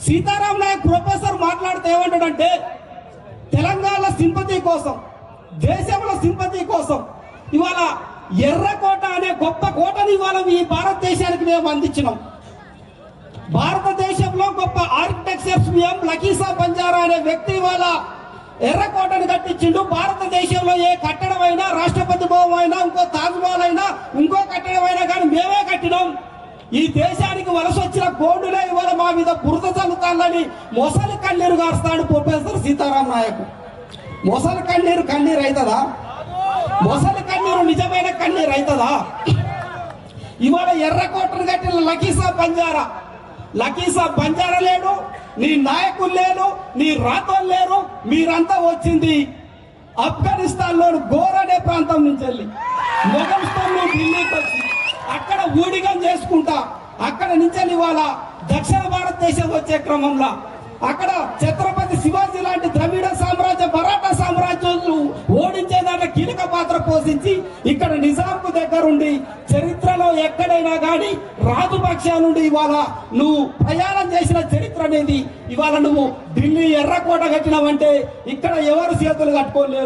Sitaram Naik professor మాట్లాడితే ఏమంటాడంటే Telangana sympathy కోసం, దేశంలో సింపతి కోసం ఇవాళ ఎర్రకోట అనే గొప్ప కోటని ఇవాళ ఈ భారతదేశానికి మేము అందించినాం. భారతదేశంలో గొప్ప ఆర్కిటెక్చర్స్ లకీసా బంజారా అనే వ్యక్తి ఇవాళ ఎర్రకోటను కట్టించిండు. భారతదేశంలో ఏ కట్టడం అయినా, రాష్ట్రపతి భవనం అయినా, ఇంకో తాజ్మహల్ అయినా, ఇంకో కట్టడం అయినా కానీ మేమే కట్టినాం. ఈ దేశానికి వలస వచ్చిన గోండులే ఇవాళ మా మీద బురద చల్లుతానని మొసలి కన్నీరు గారుస్తాడు ప్రొఫెసర్ సీతారాం నాయక్. మొసలి కన్నీరు కన్నీరు అవుతుందా? మొసలి కన్నీరు నిజమైన కన్నీరు అవుతుందా? ఇవాళ ఎర్రకోటను కట్టిన లకీసా బంజారా లేడు, నీ నాయకులు లేరు, నీ రాతోలు లేరు. మీరంతా వచ్చింది ఆఫ్ఘనిస్తాన్ లోని గోర్ అనే ప్రాంతం నుంచి వెళ్ళి మొఘల్స్తో ఢిల్లీకి వచ్చి అక్కడ ఊడిగం చేసుకుంటా అక్కడ నుంచి ఇవాళ దక్షిణ భారతదేశం వచ్చే క్రమంలో అక్కడ ఛత్రపతి శివాజీ లాంటి ద్రవిడ సామ్రాజ్య, మరాఠా సామ్రాజ్యాలు ఓడించే దాంట్లో కీలక పాత్ర పోషించి ఇక్కడ నిజాంకు దగ్గరుండి చరిత్రలో ఎక్కడైనా కానీ రాజుపక్షాల నుండి ఇవాళ నువ్వు ప్రయాణం చేసిన చరిత్ర అనేది ఇవాళ నువ్వు ఢిల్లీ ఎర్రకోట కట్టినావంటే ఇక్కడ ఎవరు చేతులు కట్టుకోలేరు.